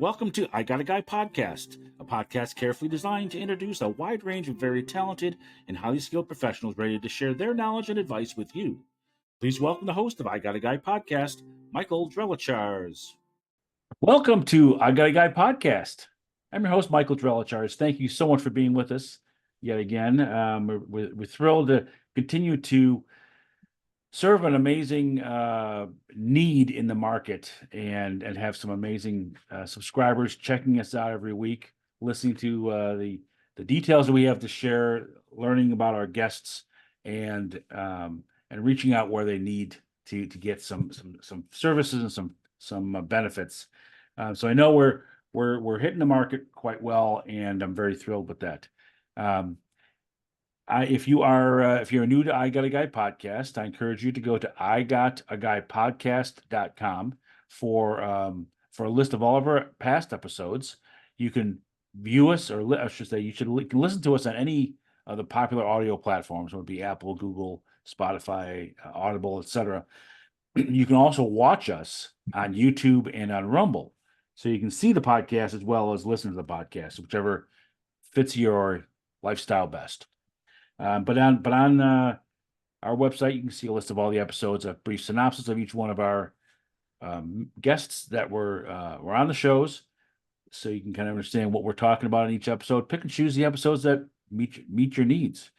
Welcome to I Got a Guy podcast, a podcast carefully designed to introduce a wide range of very talented and highly skilled professionals ready to share their knowledge and advice with you. Please welcome the host of I Got a Guy podcast, Michael Drelichars. Welcome to I Got a Guy podcast. I'm your host, Michael Drelichars. Thank you so much for being with us yet again. We're thrilled to continue to serve an amazing need in the market and have some amazing subscribers checking us out every week, listening to the details that we have to share, learning about our guests, and reaching out where they need to get some services and some benefits. So I know we're hitting the market quite well, and I'm very thrilled with that. If you're new to I Got a Guy podcast, I encourage you to go to igotaguypodcast.com for a list of all of our past episodes. You can view us, or I should say, you can listen to us on any of the popular audio platforms. It would be Apple, Google, Spotify, Audible, etc. You can also watch us on YouTube and on Rumble, so you can see the podcast as well as listen to the podcast, whichever fits your lifestyle best. But on our website, you can see a list of all the episodes, a brief synopsis of each one of our guests that were on the shows, so you can kind of understand what we're talking about in each episode. Pick and choose the episodes that meet your needs.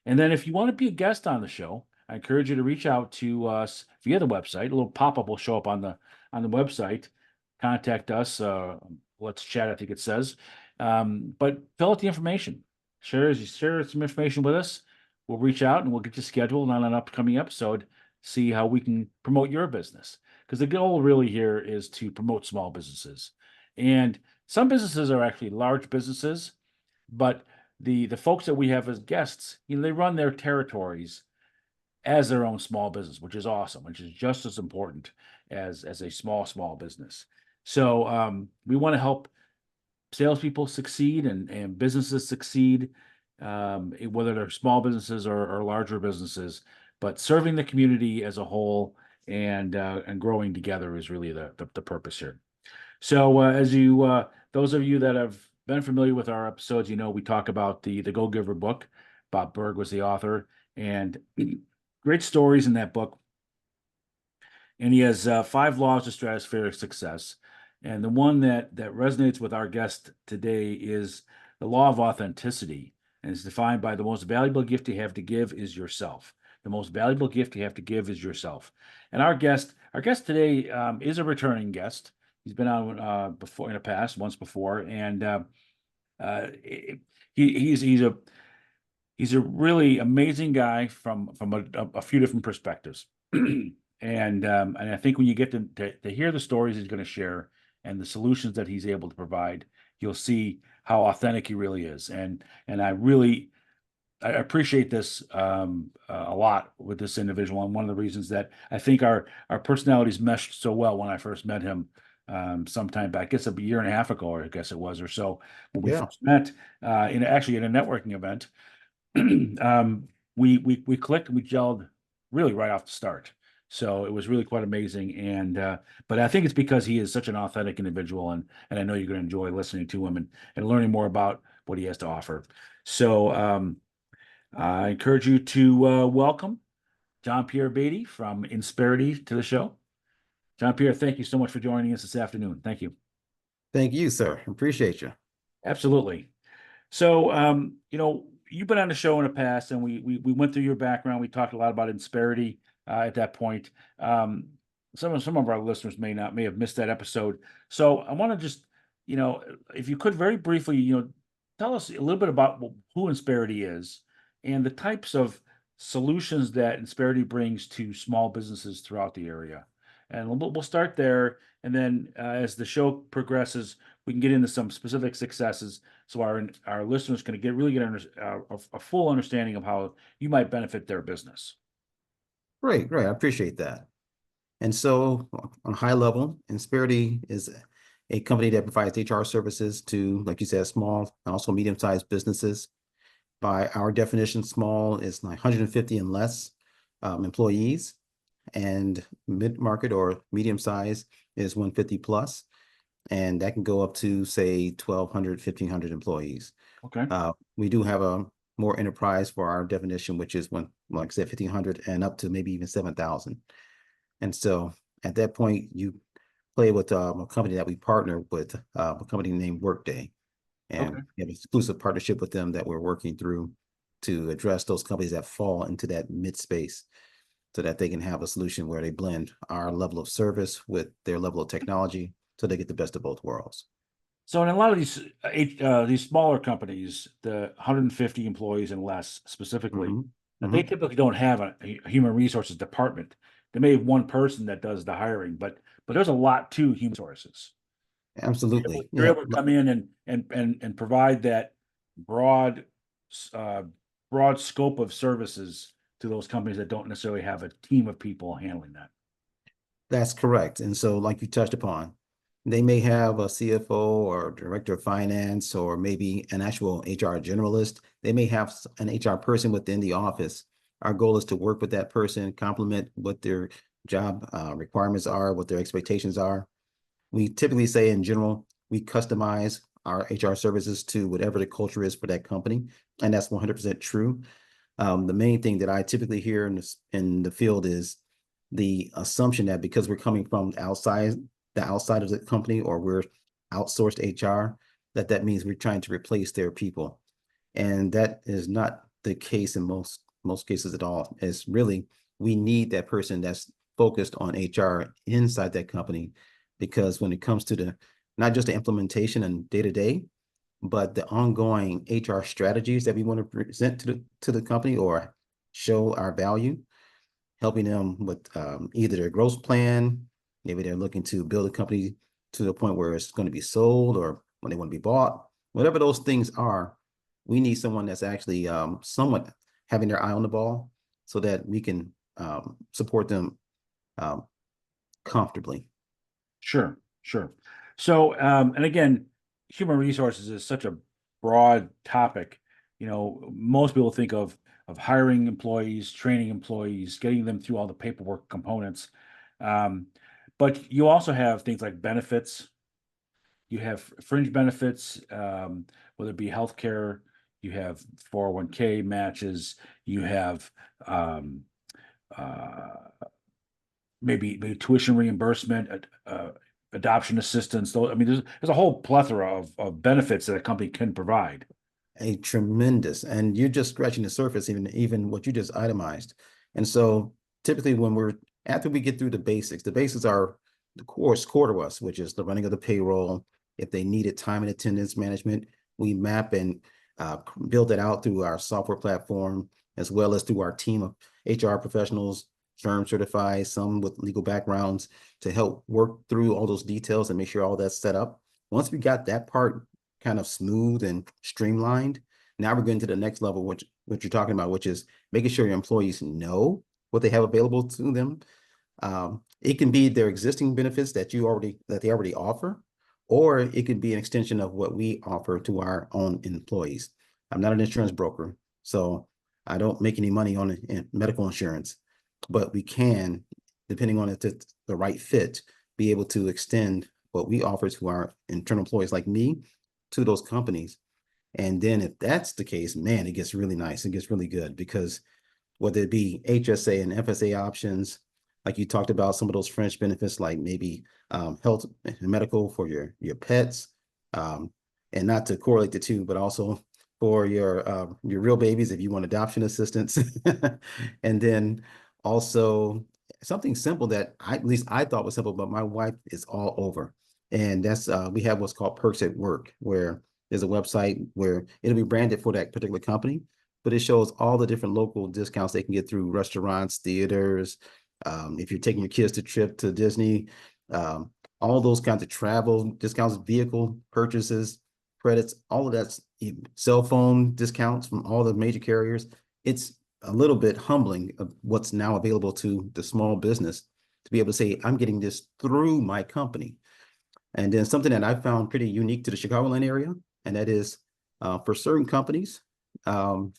And then if you want to be a guest on the show, I encourage you to reach out to us via the website. A little pop-up will show up on the website. Contact us. Let's chat, I think it says. But fill out the information. Share some information with us. We'll reach out and we'll get you scheduled on an upcoming episode, see how we can promote your business. Because the goal really here is to promote small businesses. And some businesses are actually large businesses, but the folks that we have as guests, they run their territories as their own small business, which is awesome, which is just as important as a small business. So we want to help salespeople succeed and businesses succeed, whether they're small businesses or larger businesses. But serving the community as a whole and growing together is really the purpose here. So as you, those of you that have been familiar with our episodes, we talk about the Go Giver book. Bob Berg was the author, and great stories in that book. And he has 5 laws of stratospheric success. And the one that resonates with our guest today is the law of authenticity. And it's defined by the most valuable gift you have to give is yourself. The most valuable gift you have to give is yourself. And our guest today is a returning guest. He's been on before in the past, once before, and he's a really amazing guy from a few different perspectives. And I think when you get to hear the stories he's going to share and the solutions that he's able to provide, you'll see how authentic he really is. And I appreciate this a lot with this individual. And one of the reasons that I think our personalities meshed so well when I first met him sometime back, I guess a year and a half ago, I guess it was, or so, when we first met in a networking event. We clicked, we gelled really right off the start. So it was really quite amazing. And but I think it's because he is such an authentic individual, and I know you're going to enjoy listening to him and learning more about what he has to offer. So I encourage you to welcome Pierre Badie from Insperity to the show. Pierre, thank you so much for joining us this afternoon. Thank you. Thank you, sir. Appreciate you. Absolutely. So you've been on the show in the past, and we went through your background. We talked a lot about Insperity at that point. Some of our listeners may have missed that episode. So I want to just, if you could very briefly, tell us a little bit about who Insperity is and the types of solutions that Insperity brings to small businesses throughout the area. And we'll start there, and then as the show progresses, we can get into some specific successes, so our listeners can really get a full understanding of how you might benefit their business. Great. I appreciate that. And so, on a high level, Insperity is a company that provides HR services to, like you said, small and also medium-sized businesses. By our definition, small is like 150 and less employees, and mid-market or medium size is 150 plus. and that can go up to say 1,200, 1,500 employees. Okay. We do have a more enterprise for our definition, which is when, like I said, 1,500 and up to maybe even 7,000. And so at that point, you play with a company that we partner with, a company named Workday. And Okay. we have an exclusive partnership with them that we're working through to address those companies that fall into that mid space so that they can have a solution where they blend our level of service with their level of technology so they get the best of both worlds. So in a lot of these smaller companies, the 150 employees and less specifically, Mhm, they mhm. typically don't have a human resources department. They may have one person that does the hiring, but there's a lot to human resources. Absolutely. You're Yeah. able to come in and provide that broad uh, broad scope of services to those companies that don't necessarily have a team of people handling that. That's correct. And so, like you touched upon, they may have a CFO or director of finance, or maybe an actual HR generalist. They may have an HR person within the office. Our goal is to work with that person, complement what their job requirements are, what their expectations are. We typically say, in general, we customize our HR services to whatever the culture is for that company. And that's 100% true. The main thing that I typically hear in the field is the assumption that because we're coming from the outside of the company, or we're outsourced HR, that means we're trying to replace their people. And that is not the case in most cases at all. It's really, we need that person that's focused on HR inside that company, because when it comes to the not just the implementation and day to day, but the ongoing HR strategies that we want to present to the company or show our value, helping them with either their growth plan, maybe they're looking to build a company to the point where it's going to be sold, or when they want to be bought, whatever those things are, we need someone that's actually somewhat having their eye on the ball so that we can support them um, comfortably. Sure, sure. So, and again, human resources is such a broad topic. Most people think of hiring employees, training employees, getting them through all the paperwork components. Um, but you also have things like benefits. You have fringe benefits, whether it be healthcare. You have 401k matches. You have um, uh, maybe tuition reimbursement, adoption assistance. I mean, there's a whole plethora of benefits that a company can provide. A tremendous, and you're just scratching the surface, even what you just itemized. And so typically when we're after we get through the basics are the core to us, which is the running of the payroll. If they needed time and attendance management, we map and build it out through our software platform, as well as through our team of HR professionals, firm certified, some with legal backgrounds, to help work through all those details and make sure all that's set up. Once we got that part kind of smooth and streamlined, now we're getting to the next level, which what you're talking about, which is making sure your employees know what they have available to them. It can be their existing benefits that they already offer, or it could be an extension of what we offer to our own employees. I'm not an insurance broker, so I don't make any money on medical insurance, but we can, depending on if it's the right fit, be able to extend what we offer to our internal employees like me to those companies. And then if that's the case, man, it gets really nice. It gets really good, because whether it be HSA and FSA options, like you talked about, some of those fringe benefits, like maybe health and medical for your pets, um, and not to correlate the two, but also for your real babies if you want adoption assistance, and then also something simple that at least I thought was simple, but my wife is all over, and that's we have what's called Perks at Work, where there's a website where it'll be branded for that particular company, but it shows all the different local discounts they can get through restaurants, theaters. If you're taking your kids to trip to Disney, um, all those kinds of travel discounts, vehicle purchases, credits, all of that's cell phone discounts from all the major carriers. It's a little bit humbling of what's now available to the small business to be able to say, I'm getting this through my company. And then something that I found pretty unique to the Chicagoland area, and that is for certain companies, um,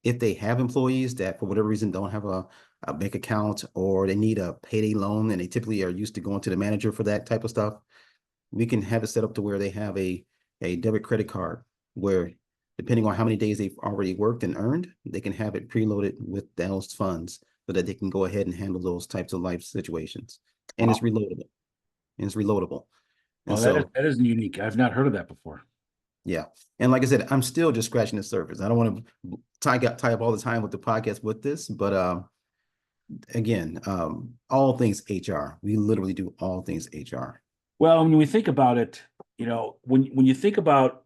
if they have employees that for whatever reason don't have a bank account, or they need a payday loan and they typically are used to going to the manager for that type of stuff, we can have it set up to where they have a debit credit card where depending on how many days they've already worked and earned, they can have it preloaded with those funds so that they can go ahead and handle those types of life situations. And it's Wow. reloadable. And it's reloadable. And Oh, so, that is unique. I've not heard of that before. yeah. And like I said, I'm still just scratching the surface. I don't want to tie up all the time with the podcast with this, but again, all things HR. We literally do all things HR. Well, when we think about it, when you think about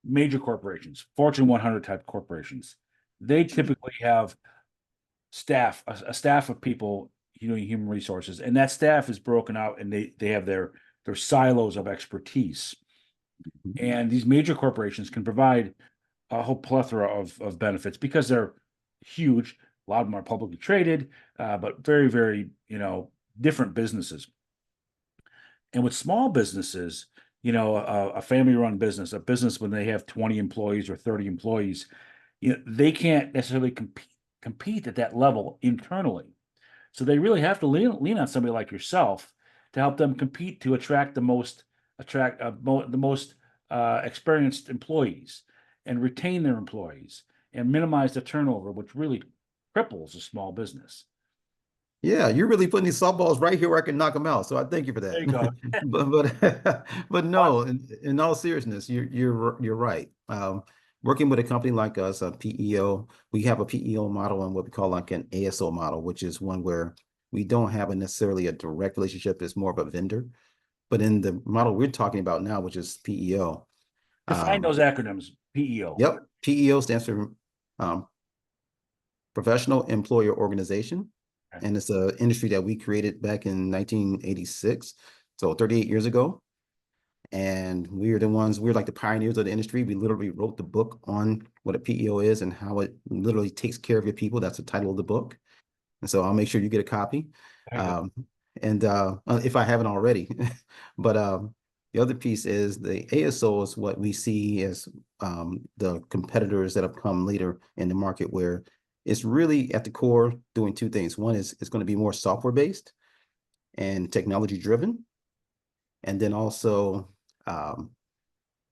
major corporations, Fortune 100 type corporations, they typically have a staff of people, human resources, and that staff is broken out, and they have their silos of expertise. And these major corporations can provide a whole plethora of benefits because they're huge. A lot of them are publicly traded, but very, very, different businesses. And with small businesses, a family-run business, a business when they have 20 employees or 30 employees, they can't necessarily compete at that level internally. So they really have to lean on somebody like yourself to help them compete to attract the most experienced employees and retain their employees and minimize the turnover, which really cripples a small business. Yeah, you're really putting these softballs right here where I can knock them out. So I thank you for There that. you go. But no, in all seriousness, you're right. Working with a company like us, a PEO, we have a PEO model and what we call like an ASO model, which is one where we don't have necessarily a direct relationship. It's more of a vendor. But in the model we're talking about now, which is PEO, Define those acronyms. PEO. yep, PEO stands for um, Professional Employer Organization. Okay. And it's an industry that we created back in 1986, so 38 years ago. And we're like the pioneers of the industry. We literally wrote the book on what a PEO is and how it literally takes care of your people. That's the title of the book. And so I'll make sure you get a copy. There you go. Um, and if I haven't already. But the other piece is the ASO is what we see as the competitors that have come later in the market where it's really at the core doing two things. One is it's going to be more software based and technology driven. And then also um,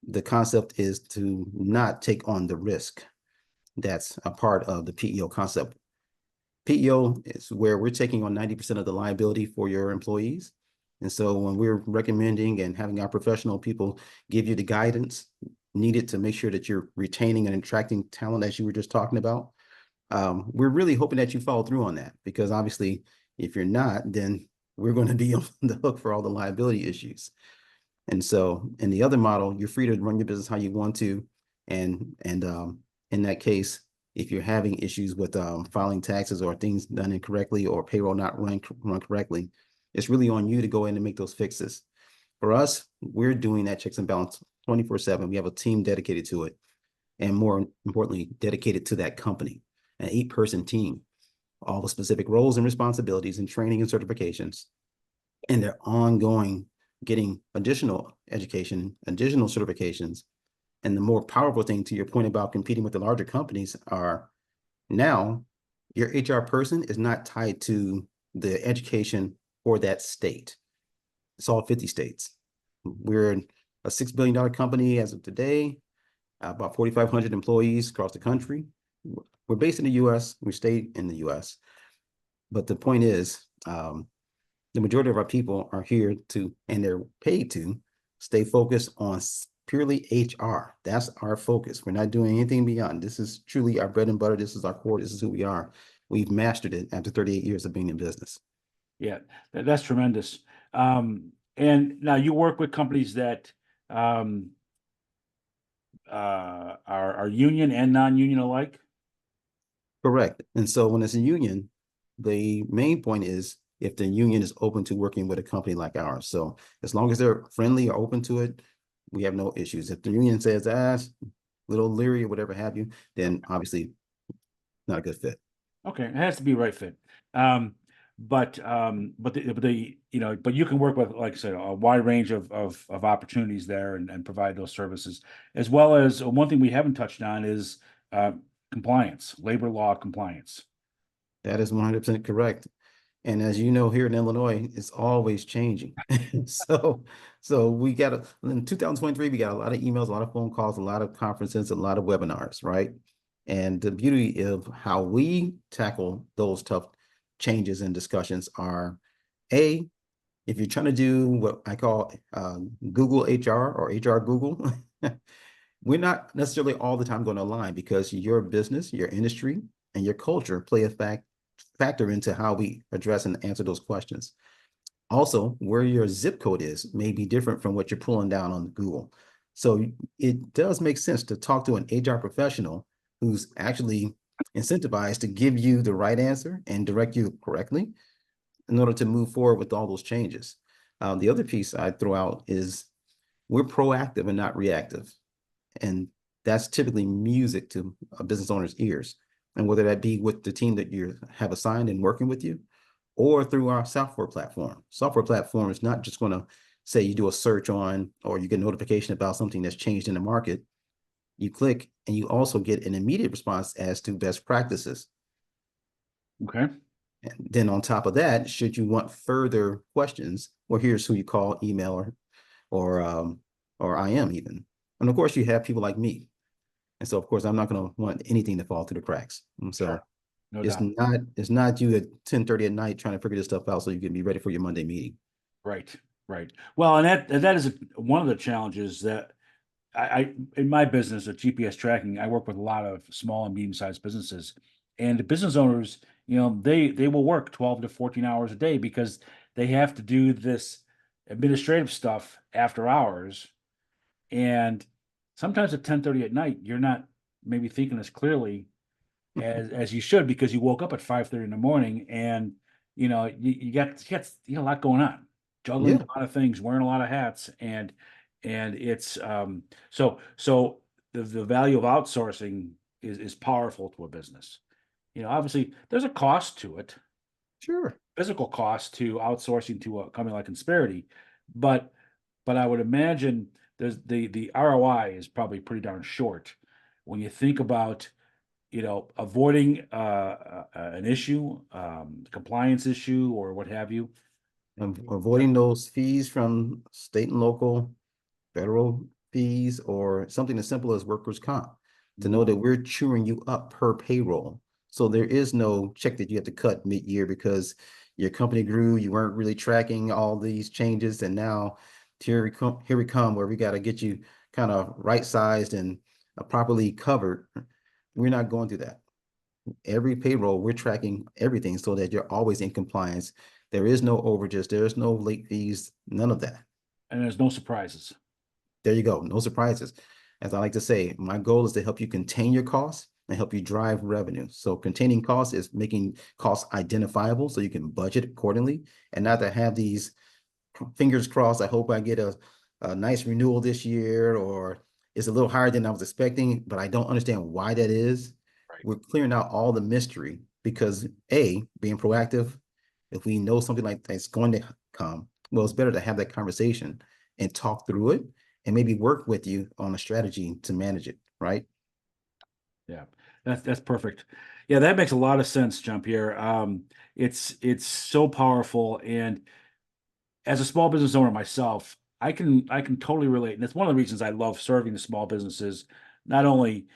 the concept is to not take on the risk that's a part of the PEO concept. PEO is where we're taking on 90% of the liability for your employees. And so when we're recommending and having our professional people give you the guidance needed to make sure that you're retaining and attracting talent, as you were just talking about, we're really hoping that you follow through on that, because obviously if you're not, then we're going to be on the hook for all the liability issues. And so in the other model, you're free to run your business how you want to. And in that case, if you're having issues with filing taxes or things done incorrectly or payroll not run correctly, it's really on you to go in and make those fixes. For us, we're doing that checks and balance 24/7. We have a team dedicated to it, and more importantly, dedicated to that company, an 8-person team, all the specific roles and responsibilities and training and certifications, and they're ongoing getting additional education, additional certifications. And the more powerful thing, to your point about competing with the larger companies, are now your HR person is not tied to the education for that state. It's all 50 states. We're a $6 billion company as of today, about 4,500 employees across the country. We're based in the US, we stay in the US. But the point is, the majority of our people are here to, and they're paid to, stay focused on purely HR. That's our focus. We're not doing anything beyond. This is truly our bread and butter. This is our core. This is who we are. We've mastered it after 38 years of being in business. Yeah, that's tremendous. And now you work with companies that are union and non-union alike. Correct. And so when it's a union, the main point is if the union is open to working with a company like ours. So as long as they're friendly or open to it, we have no issues. If the union says, a little leery or whatever have you, then obviously not a good fit. Okay, it has to be right fit. But you can work with, like I said, a wide range of opportunities there and provide those services, as well as one thing we haven't touched on is compliance, labor law compliance. That is 100% correct. And as you know, here in Illinois, it's always changing. So So in 2023, we got a lot of emails, a lot of phone calls, a lot of conferences, a lot of webinars, right? And the beauty of how we tackle those tough changes and discussions are, A, if you're trying to do what I call Google HR or HR Google, we're not necessarily all the time going to align because your business, your industry, and your culture play a factor into how we address and answer those questions. Also, where your zip code is may be different from what you're pulling down on Google. So it does make sense to talk to an HR professional who's actually incentivized to give you the right answer and direct you correctly in order to move forward with all those changes. The other piece I throw out is we're proactive and not reactive. And that's typically music to a business owner's ears. And whether that be with the team that you have assigned and working with you, or through our software platform. Software platform is not just going to say you do a search on, or you get notification about something that's changed in the market. You click and you also get an immediate response as to best practices. Okay. And then on top of that, should you want further questions, well, here's who you call, email, or IM even. And of course, you have people like me. And so, of course, I'm not going to want anything to fall through the cracks. And so Sure. No it's doubt. not you at 10:30 at night trying to figure this stuff out so you can be ready for your Monday meeting. Right. Right. Well, and that is one of the challenges that I in my business of GPS tracking, I work with a lot of small and medium-sized businesses, and the business owners, they will work 12 to 14 hours a day because they have to do this administrative stuff after hours. And sometimes at 10:30 at night, you're not maybe thinking as clearly as you should because you woke up at 5:30 in the morning and you got a lot going on, juggling Yeah, a lot of things, wearing a lot of hats, and it's so the value of outsourcing is powerful to a business. Obviously there's a cost to it, sure. physical cost to outsourcing to a company like Insperity, but I would imagine there's the ROI is probably pretty darn short when you think about avoiding an issue, compliance issue, or what have you. Avoiding those fees from state and local, federal fees, or something as simple as workers' comp, to know that we're chewing you up per payroll. So there is no check that you have to cut mid-year because your company grew, you weren't really tracking all these changes, and now here we come where we got to get you kind of right-sized and properly covered. We're not going through that. Every payroll, we're tracking everything so that you're always in compliance. There is no overages, there is no late fees, none of that. And there's no surprises. There you go. No surprises. As I like to say, my goal is to help you contain your costs and help you drive revenue. So containing costs is making costs identifiable so you can budget accordingly and not to have these fingers crossed. I hope I get a nice renewal this year, or it's a little higher than I was expecting, but I don't understand why that is. Right. We're clearing out all the mystery because being proactive, if we know something like that's going to come, well, it's better to have that conversation and talk through it and maybe work with you on a strategy to manage it, right? Yeah, that's perfect. Yeah, that makes a lot of sense, Jean-Pierre. It's so powerful, and as a small business owner myself, I can totally relate, and it's one of the reasons I love serving the small businesses, not only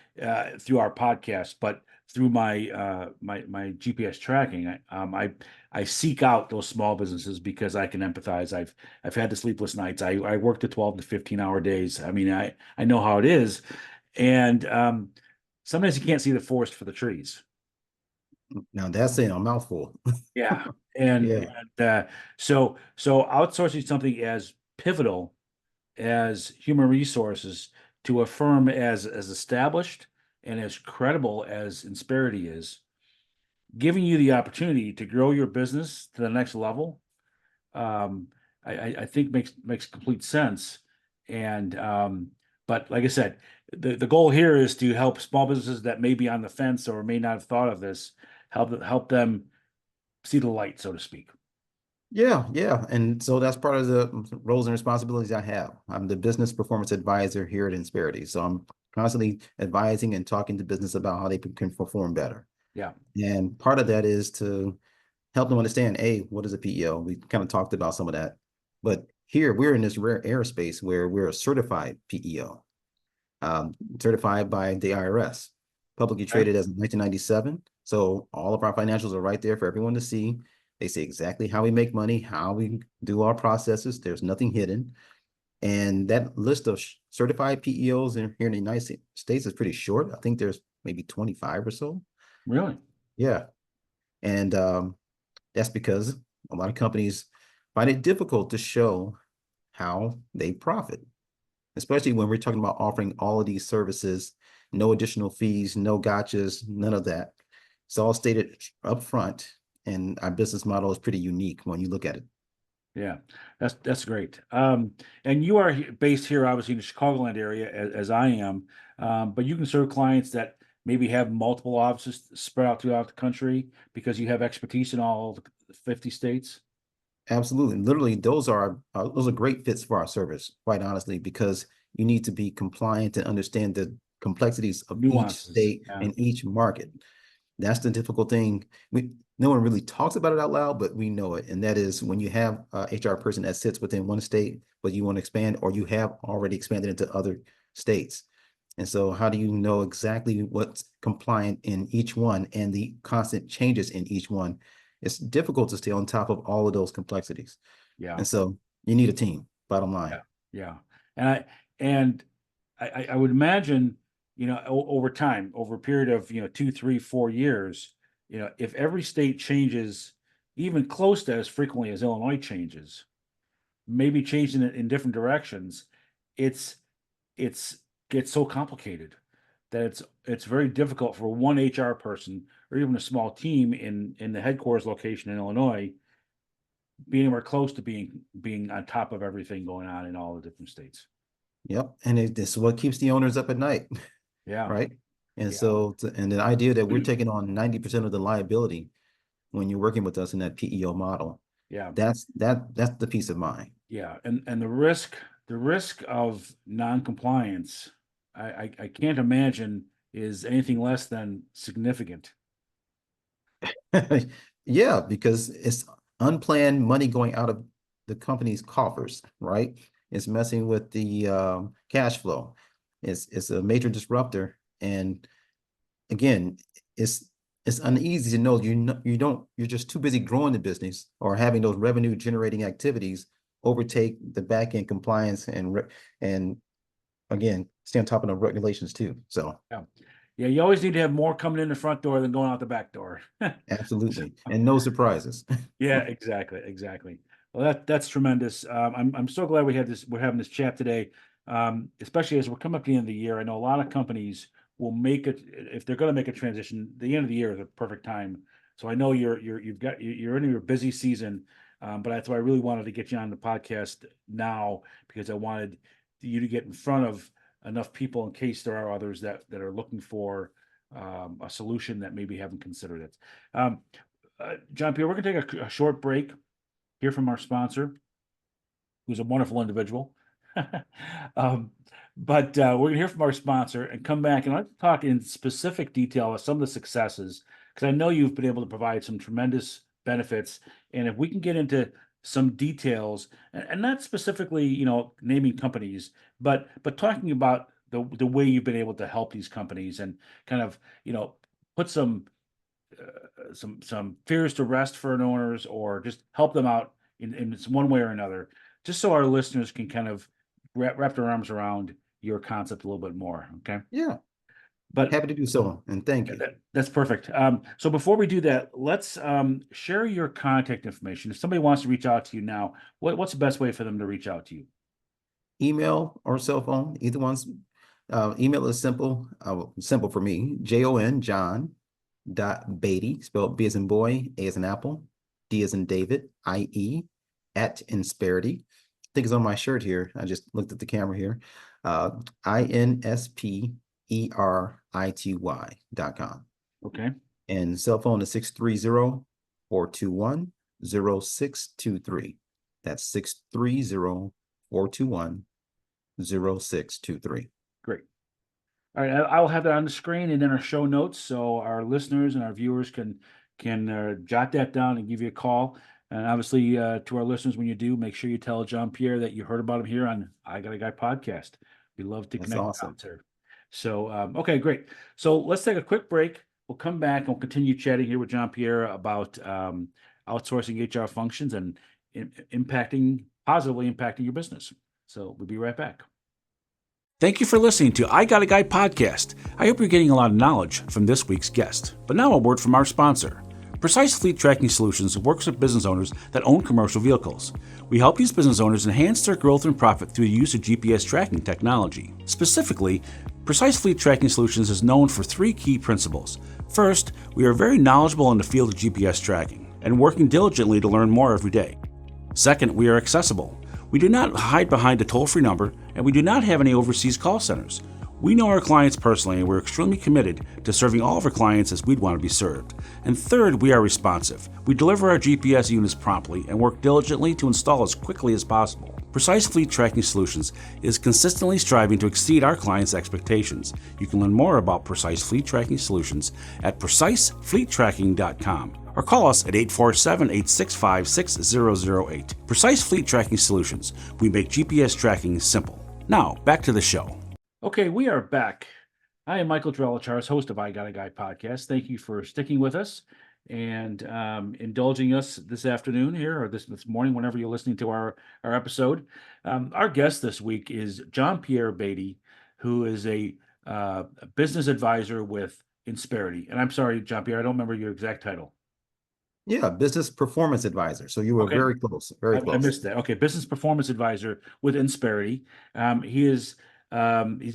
through our podcast, but through my GPS tracking. I seek out those small businesses because I can empathize. I've had the sleepless nights. I work the 12 to 15-hour days. I mean, I know how it is, and sometimes you can't see the forest for the trees. Now that's a mouthful. Yeah. And, Yeah. so outsourcing something as pivotal as human resources to a firm as established and as credible as Insperity is, giving you the opportunity to grow your business to the next level, um, I think makes complete sense. And but like I said, the goal here is to help small businesses that may be on the fence or may not have thought of this, help them see the light, so to speak. Yeah, yeah. And so that's part of the roles and responsibilities I have. I'm the business performance advisor here at Insperity. So I'm constantly advising and talking to business about how they can perform better. Yeah. And part of that is to help them understand, A, what is a PEO? We kind of talked about some of that, but here we're in this rare airspace where we're a certified PEO, certified by the IRS, publicly Okay. traded as of 1997. So all of our financials are right there for everyone to see. They say exactly how we make money, how we do our processes. There's nothing hidden. And that list of certified PEOs here in the United States is pretty short. I think there's maybe 25 or so. Really? Yeah. And that's because a lot of companies find it difficult to show how they profit, especially when we're talking about offering all of these services, no additional fees, no gotchas, none of that. It's all stated up front, and our business model is pretty unique when you look at it. Yeah, that's great. And you are based here, obviously, in the Chicagoland area, as I am. But you can serve clients that maybe have multiple offices spread out throughout the country because you have expertise in all the 50 states. Absolutely. Literally, those are great fits for our service, quite honestly, because you need to be compliant and understand the complexities of each Nuances. state Yeah. and each market. That's the difficult thing. No one really talks about it out loud, but we know it. And that is when you have a HR person that sits within one state, but you want to expand, or you have already expanded into other states. And so how do you know exactly what's compliant in each one and the constant changes in each one? It's difficult to stay on top of all of those complexities. Yeah. And so you need a team, bottom Yeah. line. Yeah. And I would imagine, over time, over a period of, 2, 3, 4 years, if every state changes even close to as frequently as Illinois changes, maybe changing it in different directions, it's it's gets so complicated that it's very difficult for one HR person or even a small team in the headquarters location in Illinois being anywhere close to being on top of everything going on in all the different states. Yep. And this is what keeps the owners up at night. Yeah, Right? And yeah, so, and the idea that we're taking on 90% of the liability when you're working with us in that PEO model, yeah, that's the peace of mind. yeah. And the risk of non-compliance, I can't imagine is anything less than significant. Yeah, because it's unplanned money going out of the company's coffers, right? It's messing with the cash flow. It's a major disruptor, and again, it's it's uneasy to know you're just too busy growing the business or having those revenue generating activities overtake the back end compliance and again stay on top of the regulations too. So Yeah. Yeah, you always need to have more coming in the front door than going out the back door. absolutely, and no surprises. Yeah, exactly, exactly. Well, that's tremendous. I'm so glad we're having this chat today. Especially as we're coming up to the end of the year. I know a lot of companies will make it if they're going to make a transition. The end of the year is a perfect time. So I know you're in your busy season, but that's why I really wanted to get you on the podcast now because I wanted you to get in front of enough people in case there are others that are looking for a solution that maybe haven't considered it. Um, John Pierre, we're going to take a short break, hear from our sponsor, who's a wonderful individual. um, but we're going to hear from our sponsor and come back and let's talk in specific detail about some of the successes, because I know you've been able to provide some tremendous benefits. And if we can get into some details, and not specifically, naming companies, but talking about the way you've been able to help these companies and kind of, put some fears to rest for an owners or just help them out in one way or another, just so our listeners can kind of wrap their arms around your concept a little bit more. Okay. Yeah, But happy to do so, and thank you. that's perfect. So before we do that, let's share your contact information. If somebody wants to reach out to you now, what's the best way for them to reach out to you? Email or cell phone, either one's. Email is simple, simple for me. John dot Badie, spelled B as in boy, A as in apple, D as in David, IE at Insperity. I think it's on my shirt here. I just looked at the camera here. INSPERITY.com. Okay. And cell phone is 630-421-0623. That's 630-421-0623. Great. All right, I'll have that on the screen and in our show notes, so our listeners and our viewers can jot that down and give you a call. And obviously, to our listeners, when you do, make sure you tell John Pierre that you heard about him here on I Got a Guy podcast. We love to That's connect awesome. dots here. So, okay, great. So let's take a quick break. We'll come back and we'll continue chatting here with John Pierre about outsourcing HR functions and positively impacting your business. So we'll be right back. Thank you for listening to I Got a Guy podcast. I hope you're getting a lot of knowledge from this week's guest. But now a word from our sponsor. Precise Fleet Tracking Solutions works with business owners that own commercial vehicles. We help these business owners enhance their growth and profit through the use of GPS tracking technology. Specifically, Precise Fleet Tracking Solutions is known for three key principles. First, we are very knowledgeable in the field of GPS tracking and working diligently to learn more every day. Second, we are accessible. We do not hide behind a toll-free number, and we do not have any overseas call centers. We know our clients personally, and we're extremely committed to serving all of our clients as we'd want to be served. And third, we are responsive. We deliver our GPS units promptly and work diligently to install as quickly as possible. Precise Fleet Tracking Solutions is consistently striving to exceed our clients' expectations. You can learn more about Precise Fleet Tracking Solutions at precisefleettracking.com or call us at 847-865-6008. Precise Fleet Tracking Solutions. We make GPS tracking simple. Now, back to the show. Okay, we are back. I am Michael Drellichars, host of I Got a Guy podcast. Thank you for sticking with us and indulging us this afternoon here or this morning, whenever you're listening to our episode. Our guest this week is John Pierre Badie, who is a business advisor with Insperity. And I'm sorry, John Pierre, I don't remember your exact title. Yeah, business performance advisor. So you were Okay. very close, very I close. missed that. Okay, business performance advisor with Insperity. He's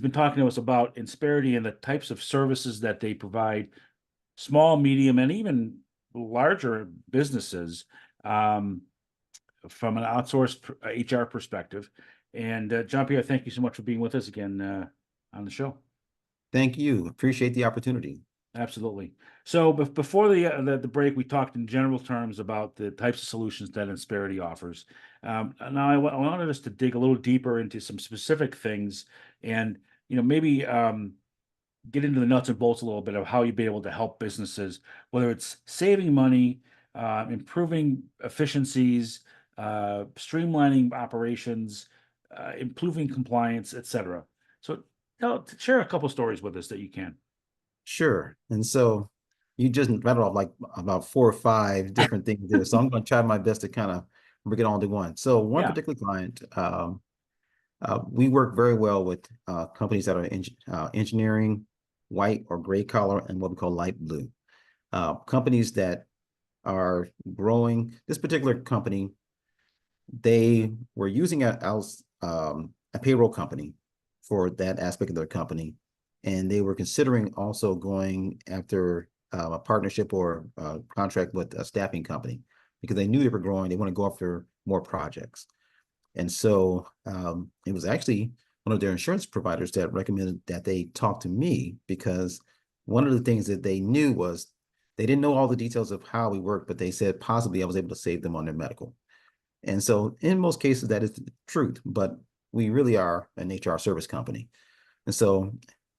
been talking to us about Insperity and the types of services that they provide small, medium, and even larger businesses from an outsourced HR perspective. And John Pierre, thank you so much for being with us again on the show. Thank you. Appreciate the opportunity. Absolutely. So before the break, we talked in general terms about the types of solutions that Insperity offers. Now I wanted us to dig a little deeper into some specific things, and maybe get into the nuts and bolts a little bit of how you'd be able to help businesses, whether it's saving money, improving efficiencies, streamlining operations, improving compliance, etc. So share a couple stories with us that you can. Sure. And so you just rattled off like about 4 or 5 different things there. So I'm going to try my best to kind of bring it all into one. So one Yeah. particular client, we work very well with companies that are engineering, white or gray collar, and what we call light blue. Companies that are growing. This particular company, they were using a payroll company for that aspect of their company. And they were considering also going after a partnership or a contract with a staffing company because they knew they were growing. They want to go after more projects. And so it was actually one of their insurance providers that recommended that they talk to me because one of the things that they knew was they didn't know all the details of how we work, but they said possibly I was able to save them on their medical. And so in most cases, that is the truth, but we really are an HR service company. And so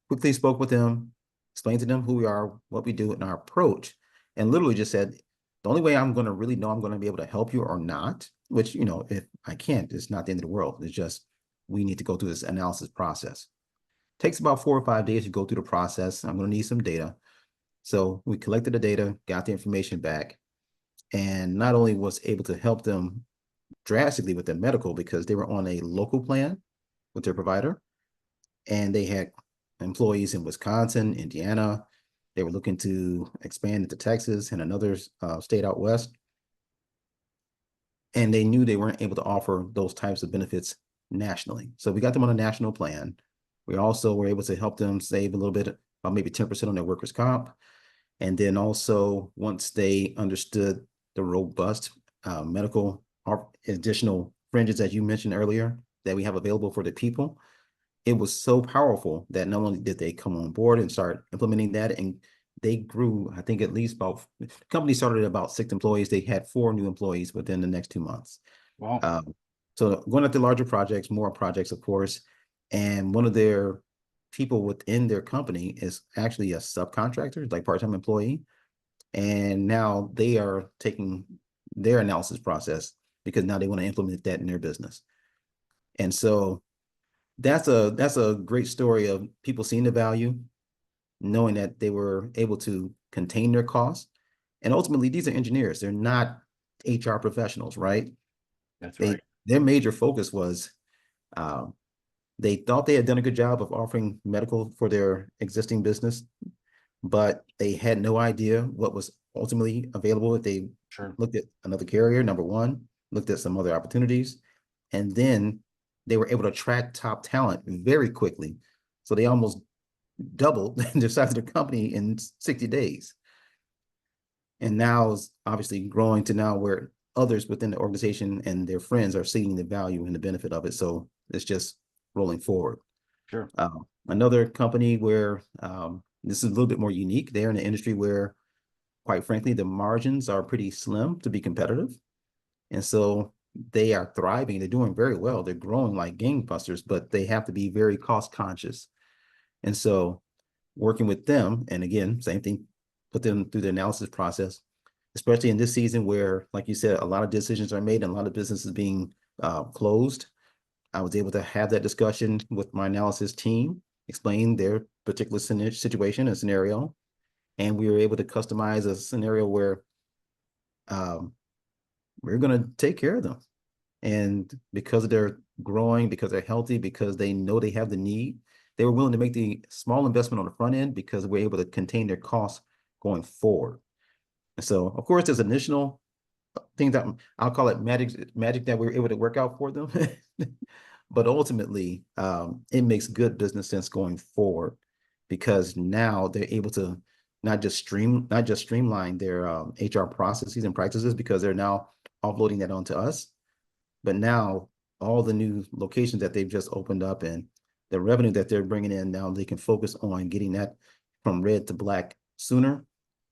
quickly spoke with them, explained to them who we are, what we do, and our approach, and literally just said, the only way I'm going to really know I'm going to be able to help you or not, which, if I can't, it's not the end of the world. It's just, we need to go through this analysis process. Takes about 4 or 5 days to go through the process. I'm going to need some data. So we collected the data, got the information back, and not only was able to help them drastically with their medical because they were on a local plan with their provider, and they had employees in Wisconsin, Indiana. They were looking to expand into Texas and another state out west. And they knew they weren't able to offer those types of benefits nationally. So we got them on a national plan. We also were able to help them save a little bit, about maybe 10% on their workers' comp. And then also, once they understood the robust medical additional fringes that you mentioned earlier that we have available for the people, it was so powerful that not only did they come on board and start implementing that, and they grew, I think at least about, the company started at about 6 employees. They had 4 new employees within the next 2 months. Wow. So going after larger projects, more projects, of course. And one of their people within their company is actually a subcontractor, like part-time employee. And now they are taking their analysis process because now they want to implement that in their business. And so that's a great story of people seeing the value, knowing that they were able to contain their costs. And ultimately, these are engineers. They're not HR professionals, right? That's They right. their major focus was um, they thought they had done a good job of offering medical for their existing business, but they had no idea what was ultimately available if they Sure. looked at another carrier, number one, looked at some other opportunities, and then they were able to attract top talent very quickly. So they almost doubled the size of the company in 60 days. And now is obviously growing to now where others within the organization and their friends are seeing the value and the benefit of it. So it's just rolling forward. Sure. Another company where this is a little bit more unique. They're in an industry where, quite frankly, the margins are pretty slim to be competitive. And so they are thriving. They're doing very well. They're growing like gangbusters, but they have to be very cost conscious. And so working with them, and again, same thing, put them through the analysis process, especially in this season where, like you said, a lot of decisions are made and a lot of businesses being closed. I was able to have that discussion with my analysis team, explain their particular situation and scenario, and we were able to customize a scenario where um, we're going to take care of them. And because they're growing, because they're healthy, because they know they have the need, they were willing to make the small investment on the front end because we're able to contain their costs going forward. And so, of course, there's initial things that I'll call it magic that we were able to work out for them. But ultimately, it makes good business sense going forward because now they're able to not just streamline their HR processes and practices because they're now offloading that onto us, but now all the new locations that they've just opened up and the revenue that they're bringing in now, they can focus on getting that from red to black sooner.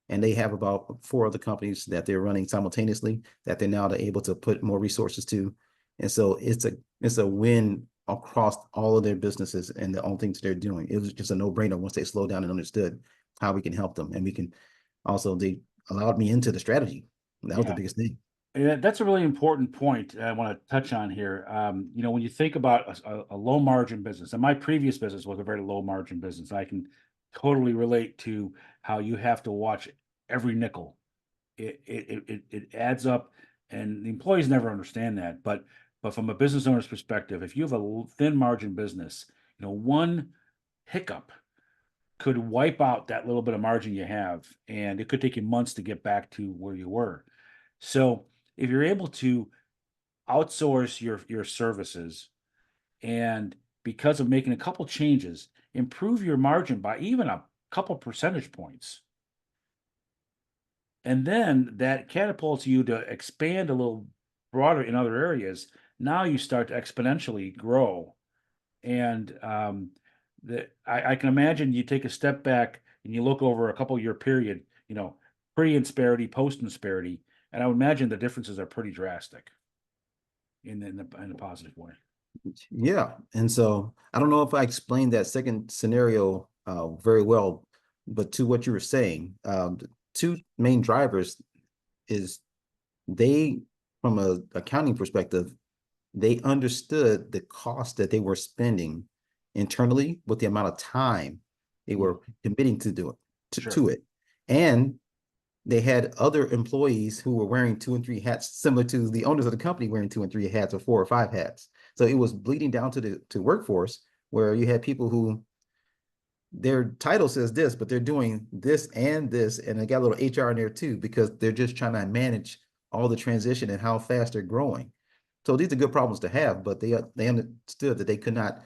And they have about 4 other companies that they're running simultaneously that they're now able to put more resources to. And so it's a win across all of their businesses and the own things they're doing. It was just a no-brainer once they slowed down and understood how we can help them. And we can also, they allowed me into the strategy. That was the Yeah. biggest thing. Yeah, that's a really important point I want to touch on here. When you think about a low margin business, and my previous business was a very low margin business, I can totally relate to how you have to watch every nickel. It adds up, and the employees never understand that. But from a business owner's perspective, if you have a thin margin business, one hiccup could wipe out that little bit of margin you have, and it could take you months to get back to where you were. So if you're able to outsource your services and because of making a couple changes, improve your margin by even a couple percentage points. And then that catapults you to expand a little broader in other areas. Now you start to exponentially grow. And I can imagine you take a step back and you look over a couple year period, pre-insperity, post-insperity, and I would imagine the differences are pretty drastic in a positive way. Yeah. And so I don't know if I explained that second scenario very well, but to what you were saying, the 2 main drivers is they, from a accounting perspective, they understood the cost that they were spending internally with the amount of time they Mm, were committing to do it sure. to it. And they had other employees who were wearing 2 and 3 hats, similar to the owners of the company wearing 2 and 3 hats or 4 or 5 hats. So it was bleeding down to the workforce where you had people who their title says this, but they're doing this, and they got a little HR in there too, because they're just trying to manage all the transition and how fast they're growing. So these are good problems to have, but they understood that they could not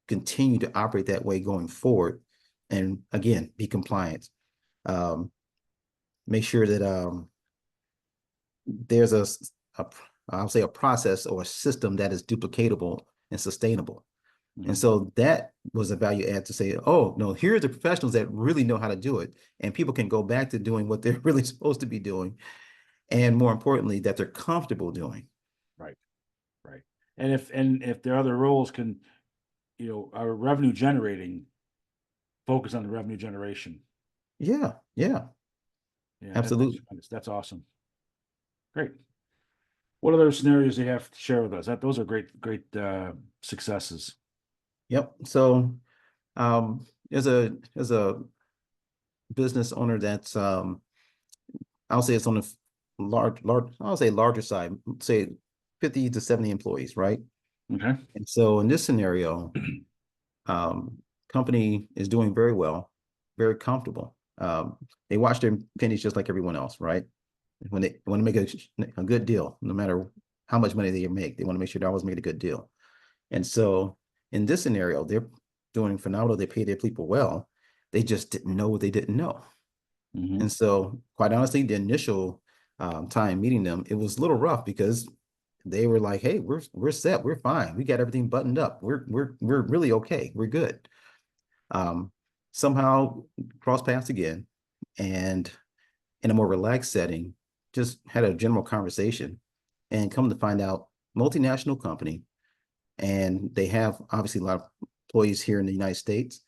continue to operate that way going forward. And again, be compliant. Um, Make sure that there's a I'll say a process or a system that is duplicatable and sustainable. And Mhm. so that was a value add to say, oh, no, here are the professionals that really know how to do it. And people can go back to doing what they're really supposed to be doing. And more importantly, that they're comfortable doing. Right, right. And if their other roles can, are revenue generating, focus on the revenue generation. Yeah, yeah, Yeah, that's absolutely. tremendous. That's awesome. Great. What other scenarios do you have to share with us? Those are great successes. Yep. So there's a business owner that's I'll say it's on the large I'll say larger side, say 50 to 70 employees, right? Okay. And so in this scenario, um, company is doing very well, very comfortable. They watch their pennies just like everyone else, right? When they want to make a good deal, no matter how much money they make, they want to make sure they always make a good deal. And so in this scenario, they're doing phenomenal. They pay their people well. They just didn't know what they didn't know. Hmm. And so, quite honestly, the initial time meeting them, it was a little rough because they were like, "Hey, we're set, we're fine, we got everything buttoned up, we're really okay, we're good." Um, Somehow cross paths again, and in a more relaxed setting, just had a general conversation, and come to find out, multinational company, and they have obviously a lot of employees here in the United States,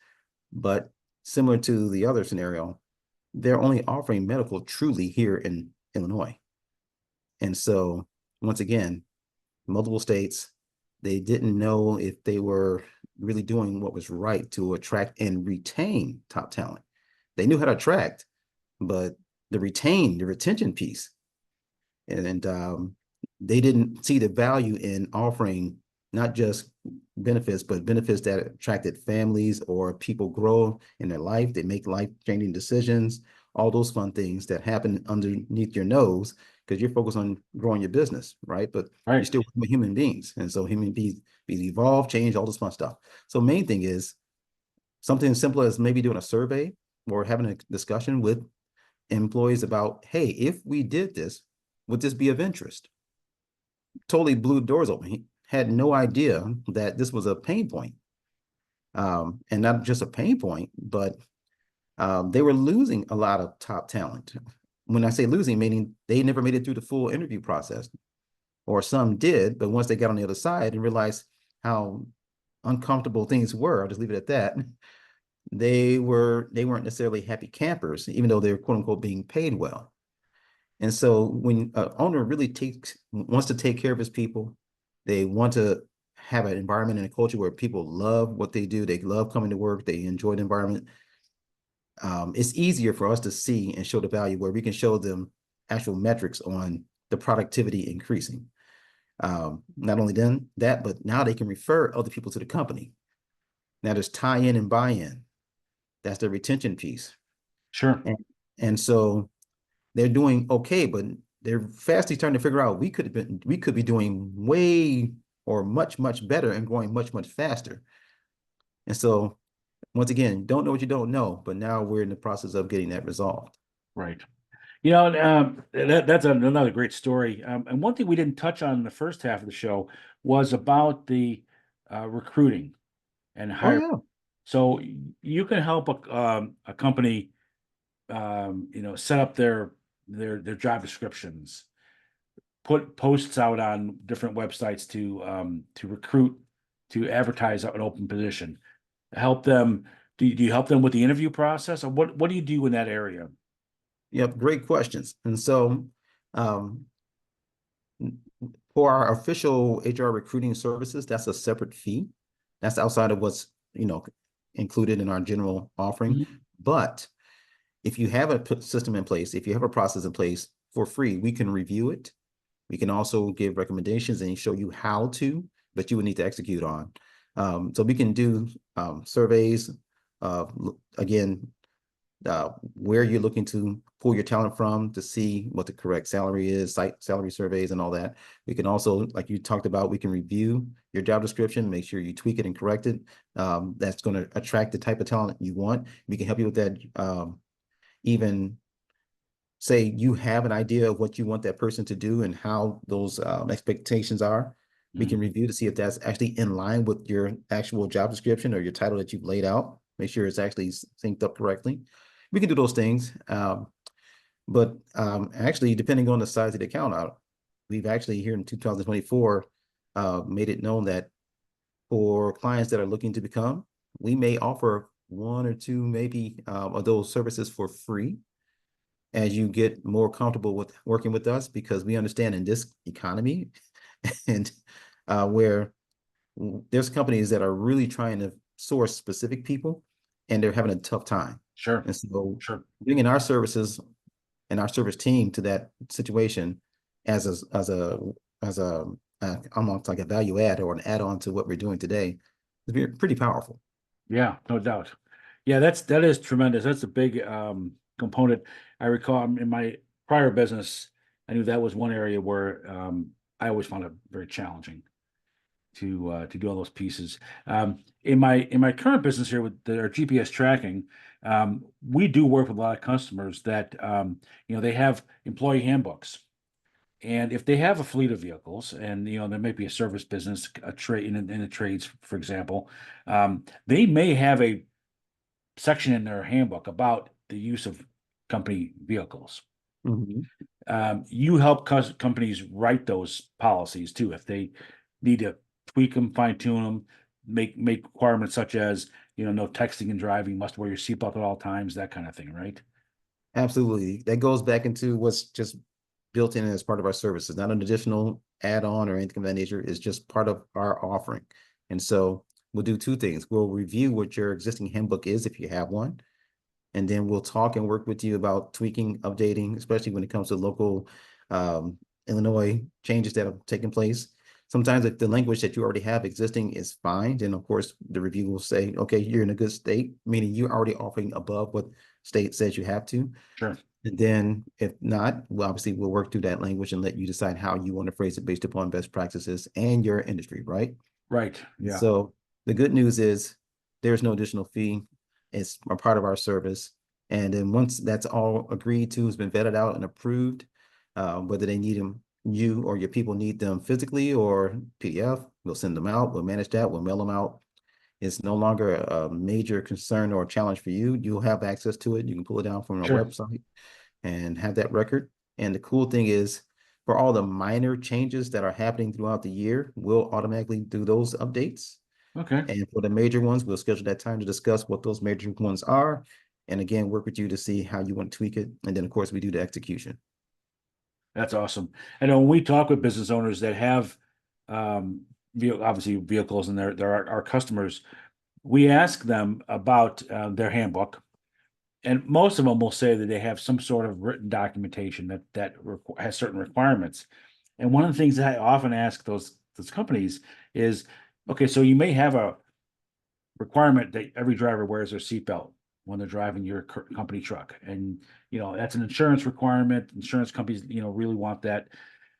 but similar to the other scenario, they're only offering medical truly here in Illinois. And so, once again, multiple states, they didn't know if they were really doing what was right to attract and retain top talent. They knew how to attract, but the retention piece, and they didn't see the value in offering not just benefits, but benefits that attracted families or people grow in their life. They make life-changing decisions, all those fun things that happen underneath your nose because you're focused on growing your business, right? But you're Right. still human beings. And so human beings evolve, change, all this fun stuff. So main thing is something as simple as maybe doing a survey or having a discussion with employees about, hey, if we did this, would this be of interest? Totally blew doors open. He had no idea that this was a pain point. And not just a pain point, but they were losing a lot of top talent. When I say losing, meaning they never made it through the full interview process, or some did, but once they got on the other side and realized how uncomfortable things were, I'll just leave it at that. They weren't necessarily happy campers, even though they were quote unquote being paid well. And so when an owner really wants to take care of his people, they want to have an environment and a culture where people love what they do. They love coming to work. They enjoy the environment. It's easier for us to see and show the value where we can show them actual metrics on the productivity increasing. Not only then that, but now they can refer other people to the company. Now there's tie-in and buy-in. That's the retention piece. Sure. And, and so they're doing okay, but they're fastly starting to figure out we could be doing way or much better and growing much faster. And so once again, don't know what you don't know, but now we're in the process of getting that resolved. Right. That's another great story. And one thing we didn't touch on in the first half of the show was about the recruiting and Oh hiring. yeah. So you can help a company, set up their job descriptions, put posts out on different websites to recruit, to advertise an open position, help them. Do you help them with the interview process, or what do you do in that area? Yep, great questions. And so um, for our official HR recruiting services, that's a separate fee. That's outside of what's, included in our general offering. Mhm. But if you have a system in place, if you have a process in place for free, we can review it. We can also give recommendations and show you how to, but you would need to execute on. So we can do surveys, again, where you're looking to pull your talent from to see what the correct salary is, site salary surveys and all that. We can also, like you talked about, we can review your job description, make sure you tweak it and correct it. That's going to attract the type of talent you want. We can help you with that. Even say you have an idea of what you want that person to do and how those expectations are. We can Mhm. review to see if that's actually in line with your actual job description or your title that you've laid out. Make sure it's actually synced up correctly. We can do those things. But actually, depending on the size of the account, we've actually here in 2024 made it known that for clients that are looking to become, we may offer one or two maybe of those services for free as you get more comfortable with working with us, because we understand in this economy and where there's companies that are really trying to source specific people and they're having a tough time. Sure, And so sure. bringing our services and our service team to that situation as almost like a value add or an add-on to what we're doing today is pretty powerful. Yeah, no doubt. Yeah, that is tremendous. That's a big component. I recall in my prior business, I knew that was one area where I always found it very challenging to do all those pieces. In my current business here with our GPS tracking, we do work with a lot of customers that they have employee handbooks. And if they have a fleet of vehicles, and there may be a service business, a trade in the trades, for example, they may have a section in their handbook about the use of company vehicles. Mhm. You help companies write those policies too. If they need to tweak them, fine tune them, make requirements such as no texting and driving, must wear your seatbelt at all times, that kind of thing, right? Absolutely. That goes back into what's just built in as part of our services, not an additional add-on or anything of that nature. It's just part of our offering. And so we'll do two things. We'll review what your existing handbook is if you have one, and then we'll talk and work with you about tweaking, updating, especially when it comes to local Illinois changes that have taken place. Sometimes if the language that you already have existing is fine, then of course the review will say, okay, you're in a good state, meaning you're already offering above what state says you have to. Sure. And then if not, well, obviously we'll work through that language and let you decide how you want to phrase it based upon best practices and your industry, right? Right. And Yeah. so the good news is there's no additional fee. It's a part of our service. And then once that's all agreed to, has been vetted out and approved, whether they need them, you or your people need them physically or PDF, we'll send them out. We'll manage that. We'll mail them out. It's no longer a major concern or challenge for you. You'll have access to it. You can pull it down from our Sure. website and have that record. And the cool thing is, for all the minor changes that are happening throughout the year, we'll automatically do those updates. Okay. And for the major ones, we'll schedule that time to discuss what those major ones are. And again, work with you to see how you want to tweak it. And then, of course, we do the execution. That's awesome. I know when we talk with business owners that have obviously vehicles and they're our customers, we ask them about their handbook, and most of them will say that they have some sort of written documentation that has certain requirements. And one of the things that I often ask those companies is, okay, so you may have a requirement that every driver wears their seatbelt when they're driving your company truck, and that's an insurance requirement. Insurance companies really want that.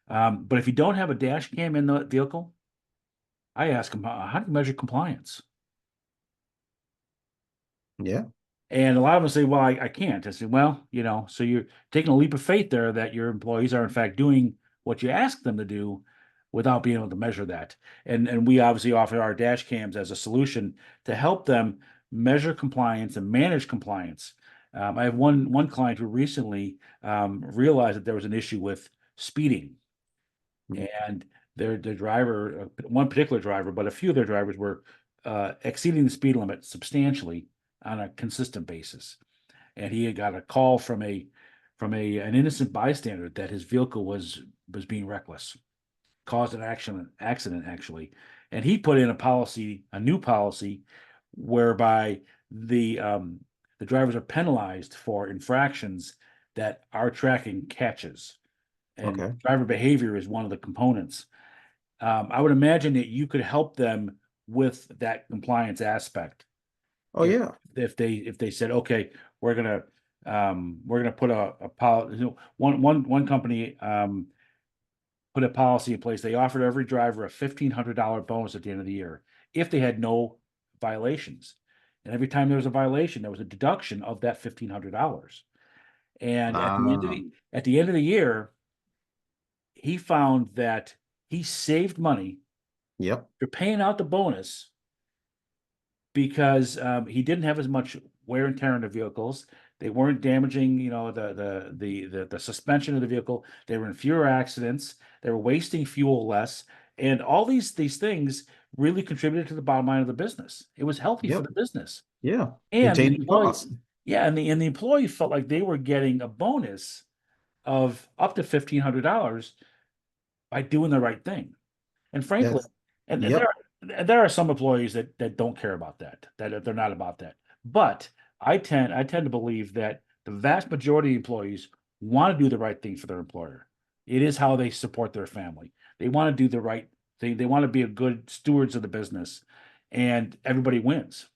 But if you don't have a dash cam in the vehicle, I ask them, how do you measure compliance? Yeah. And a lot of them say, well, I can't. I say, well, so you're taking a leap of faith there that your employees are in fact doing what you ask them to do without being able to measure that. And we obviously offer our dash cams as a solution to help them measure compliance and manage compliance. I have one client who recently realized that there was an issue with speeding, and their driver, one particular driver, but a few of their drivers were exceeding the speed limit substantially on a consistent basis. And he had got a call from an innocent bystander that his vehicle was being reckless, caused an accident actually. And he put in a new policy, whereby the drivers are penalized for infractions that our tracking catches. And Okay. driver behavior is one of the components. I would imagine that you could help them with that compliance aspect Oh, if yeah. if they said, okay, we're gonna put a policy. One company put a policy in place. They offered every driver a $1,500 bonus at the end of the year if they had no violations, and every time there was a violation, there was a deduction of that $1,500. And Ah, at the end of the year, he found that he saved money yep. for paying out the bonus because he didn't have as much wear and tear on the vehicles. They weren't damaging, the suspension of the vehicle. They were in fewer accidents. They were wasting fuel less, and all these things really contributed to the bottom line of the business. It was healthy for Yep. the business, Yeah. and the Contain the employee, cost. Yeah, and the employee felt like they were getting a bonus of up to $1,500 by doing the right thing. And frankly, That's, and yep, there are some employees that don't care about that, that they're not about that. But I tend to believe that the vast majority of employees want to do the right thing for their employer. It is how they support their family. They want to do the right thing. They want to be a good stewards of the business, and everybody wins.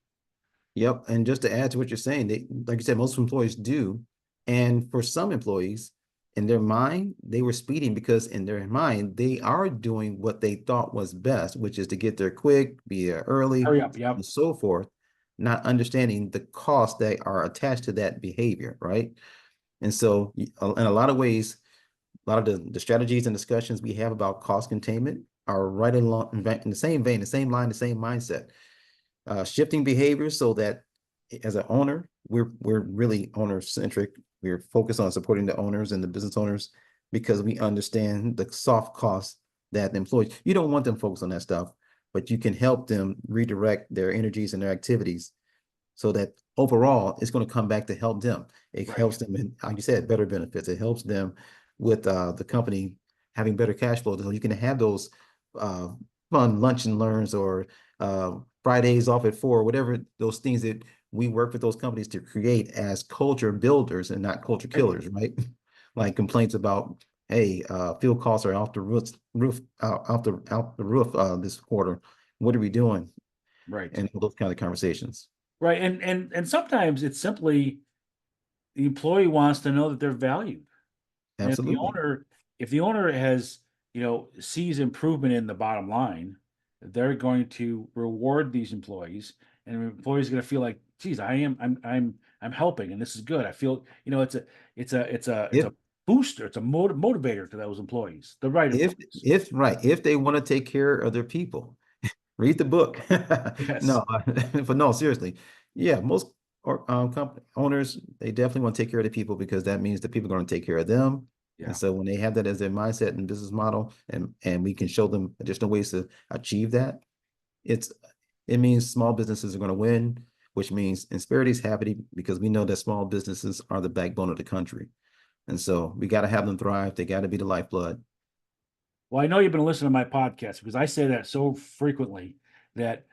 yep. And just to add to what you're saying, they, like you said, most employees do. And for some employees, in their mind, they were speeding because in their mind, they are doing what they thought was best, which is to get there quick, be there early, Hurry up, yep, and so forth, not understanding the costs that are attached to that behavior, right? And so, in a lot of ways, a lot of the strategies and discussions we have about cost containment are right along in the same vein, the same line, the same mindset. Shifting behaviors so that as an owner, we're really owner centric. We're focused on supporting the owners and the business owners because we understand the soft costs that the employees. You don't want them focused on that stuff, but you can help them redirect their energies and their activities so that overall it's going to come back to help them. It right, helps them in, like you said, better benefits. It helps them with the company having better cash flow. So you can have those uh, fun lunch and learns or Fridays off at 4, whatever those things that we work with those companies to create as culture builders and not culture right, killers, right? Like complaints about, hey, fuel costs are off the out the roof this quarter. What are we doing? right, And those kind of conversations. right. And sometimes it's simply the employee wants to know that they're valued. And Absolutely. if the owner has, sees improvement in the bottom line, they're going to reward these employees, and the employees going to feel like, geez, I'm helping, and this is good. I feel, it's If a booster, it's a motivator to those employees, the right if employees. if right, if they want to take care of their people, read the book. Yes. No, but no, seriously. Yeah, most or company owners, they definitely want to take care of the people because that means the people are going to take care of them. And Yeah. so when they have that as their mindset and business model, and we can show them additional ways to achieve that, it's it means small businesses are going to win, which means Insperity is happy because we know that small businesses are the backbone of the country. And so we got to have them thrive. They got to be the lifeblood. Well, I know you've been listening to my podcast because I say that so frequently that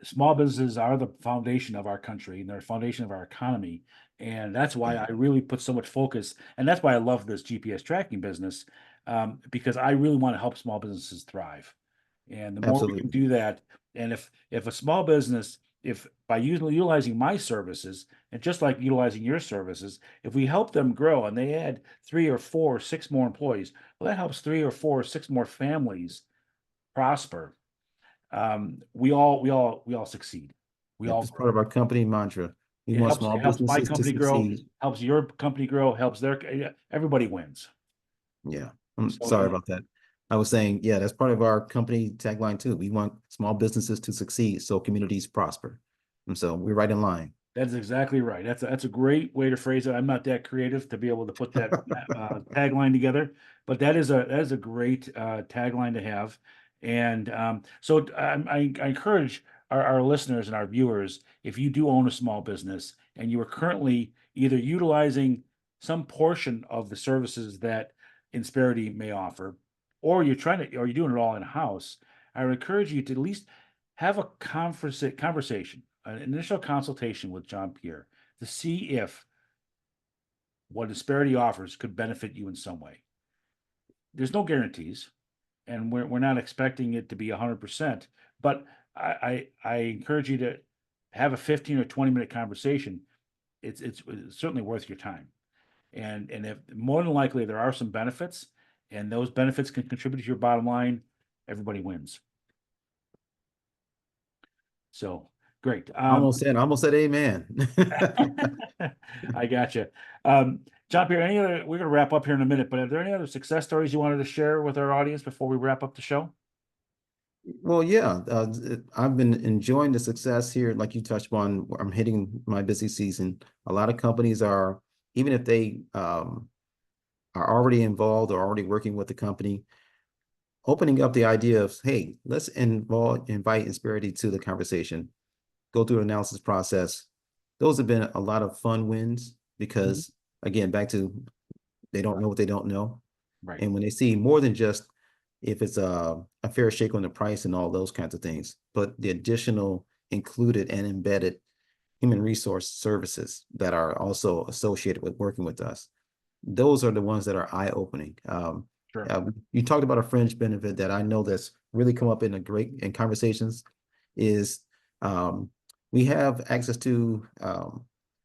small businesses are the foundation of our country and they're the foundation of our economy. And that's why Yeah, I really put so much focus. And that's why I love this GPS tracking business, because I really want to help small businesses thrive. And the more we can absolutely. do that, and if a small business, if by utilizing my services, and just like utilizing your services, if we help them grow and they add 3 or 4 or 6 more employees, well, that helps 3 or 4 or 6 more families prosper. We all succeed. We Yep, all it's grow. part of our company mantra. We It want helps. small It helps my businesses to company grow. succeed. Helps your company grow. Helps their. Everybody wins. Yeah, I'm So sorry about that. I was saying, yeah, that's part of our company tagline too. We want small businesses to succeed so communities prosper. And so we're right in line. that's exactly right. That's a great way to phrase it. I'm not that creative to be able to put that tagline together, but that is a great tagline to have. And so I encourage our listeners and our viewers, if you do own a small business and you are currently either utilizing some portion of the services that Insperity may offer, or you're doing it all in house, I would encourage you to at least have a conversation, an initial consultation with John Pierre to see if what Disparity offers could benefit you in some way. There's no guarantees, and we're not expecting it to be 100%, but I encourage you to have a 15 or 20-minute conversation. It's certainly worth your time. And if more than likely there are some benefits, and those benefits can contribute to your bottom line, everybody wins. So great. I almost said amen. I gotcha. John Pierre, we're gonna wrap up here in a minute, but are there any other success stories you wanted to share with our audience before we wrap up the show? Well, yeah, I've been enjoying the success here. Like you touched on, I'm hitting my busy season. A lot of companies are, even if they are already involved or already working with the company, opening up the idea of, hey, let's invite Insperity to the conversation, go through an analysis process, those have been a lot of fun wins Mhm. because, again, back to they don't know what they don't know. Right. And when they see more than just if it's a fair shake on the price and all those kinds of things, but the additional included and embedded human resource services that are also associated with working with us, those are the ones that are eye-opening. Sure. You talked about a fringe benefit that I know that's really come up in conversations is we have access to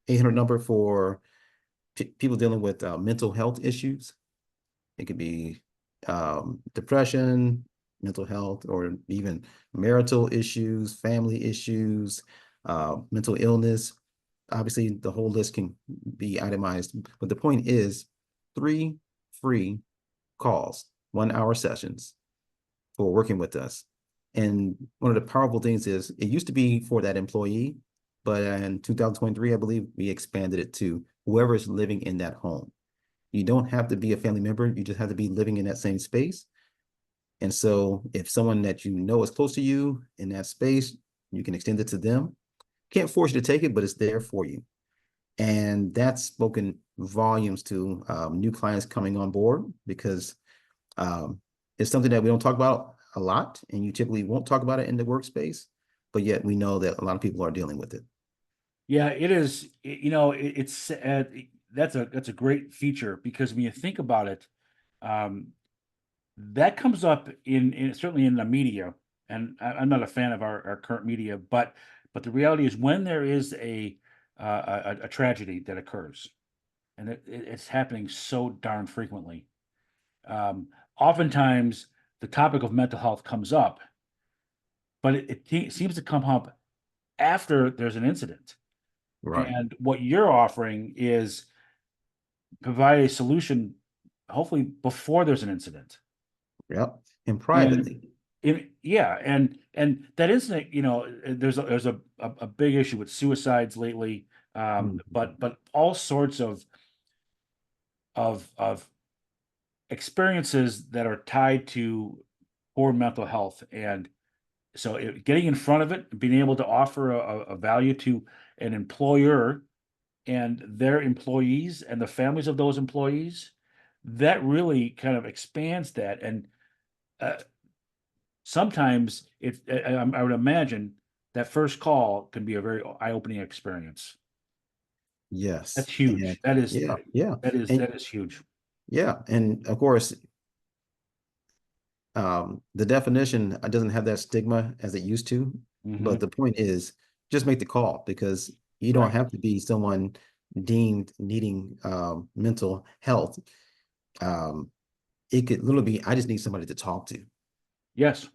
800 number for people dealing with mental health issues. It could be depression, mental health, or even marital issues, family issues, mental illness. Obviously, the whole list can be itemized, but the point is 3 free calls, 1 hour sessions for working with us. And one of the powerful things is it used to be for that employee, but in 2023, I believe we expanded it to whoever is living in that home. You don't have to be a family member. You just have to be living in that same space. And so if someone that you know is close to you in that space, you can extend it to them. Can't force you to take it, but it's there for you. And that's spoken volumes to new clients coming on board because um, it's something that we don't talk about a lot, and you typically won't talk about it in the workspace, but yet we know that a lot of people are dealing with it. Yeah, it is. It's that's a great feature because when you think about it, um, that comes up in certainly in the media, and I'm not a fan of our current media, but the reality is when there is a tragedy that occurs, and it's happening so darn frequently. Um, Oftentimes, the topic of mental health comes up, but it seems to come up after there's an incident. Right. And what you're offering is provide a solution, hopefully before there's an incident. Yep. And And privately. yeah, and that incident, there's a big issue with suicides lately, Mhm. but all sorts of experiences that are tied to poor mental health. And so getting in front of it, being able to offer a value to an employer and their employees and the families of those employees, that really kind of expands that. And uh, sometimes I would imagine that first call can be a very eye-opening experience. Yes. That's And huge. That is yeah, yeah. that is And that is huge. yeah. And of course, the definition doesn't have that stigma as it used to, but Hmm. the point is just make the call because you don't Right. have to be someone deemed needing mental health. Um, it could literally be, I just need somebody to talk to. Yes.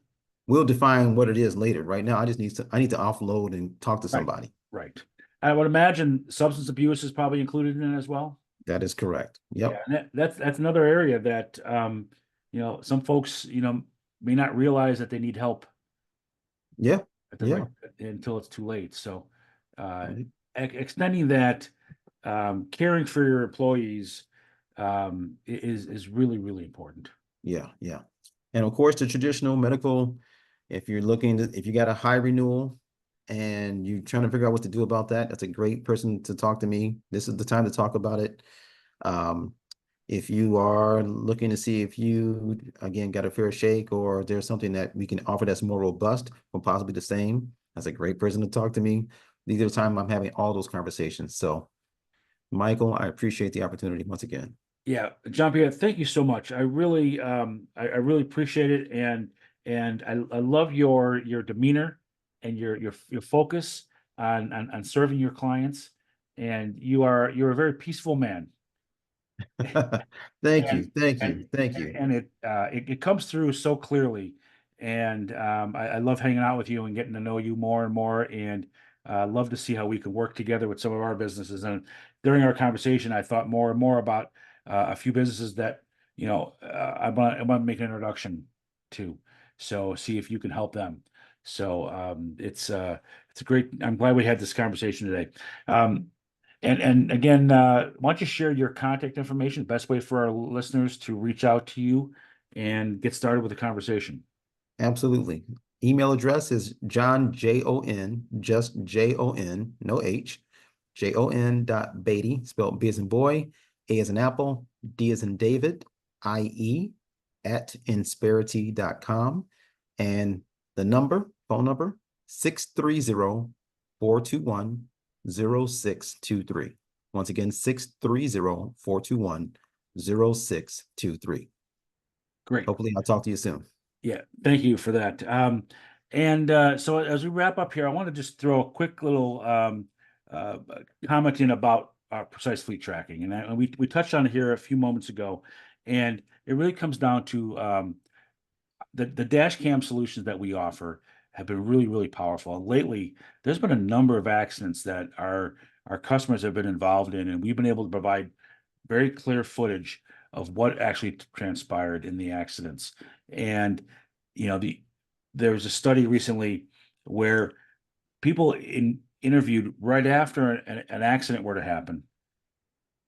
We'll define what it is later. Right now, I need to offload and talk to Right. somebody. Right. I would imagine substance abuse is probably included in it as well. That is correct. Yeah, Yep. and that's another area that some folks, may not realize that they need help Yeah. at the right Yeah. until it's too late. So uh Mhm. extending that, caring for your employees, is really, really important. Yeah. Yeah. And of course, the traditional medical, if you're looking to, if you got a high renewal and you're trying to figure out what to do about that, that's a great person to talk to me. This is the time to talk about it. Um, if you are looking to see if you, again, got a fair shake or there's something that we can offer that's more robust or possibly the same, that's a great person to talk to me. These are the time I'm having all those conversations. So, Michael, I appreciate the opportunity once again. Yeah, John Pierre, thank you so much. I really appreciate it, and I love your demeanor and your focus on serving your clients. And you're a very peaceful man. Thank you. and Thank and you. Thank you. and it comes through so clearly. And I love hanging out with you and getting to know you more and more, and love to see how we can work together with some of our businesses. And during our conversation, I thought more and more about a few businesses that I want to make an introduction to, so see if you can help them. So it's a great. I'm glad we had this conversation today. um, and again, why don't you share your contact information, best way for our listeners to reach out to you and get started with the conversation? Absolutely. Email address is John, Jon, just Jon, no H, Jon.Badie, spelled B as in boy, A as in apple, D as in David, IE at Insperity.com. And the phone number, 630-421-0623. Once again, 630-421-0623. Great. Hopefully I'll talk to you soon. Yeah, thank you for that. So as we wrap up here, I want to just throw a quick little uh, comment in about precise fleet tracking, and we touched on it here a few moments ago, and it really comes down to the dash cam solutions that we offer have been really, really powerful. And lately, there's been a number of accidents that our customers have been involved in, and we've been able to provide very clear footage of what actually transpired in the accidents. And there was a study recently where people interviewed right after an accident were to happen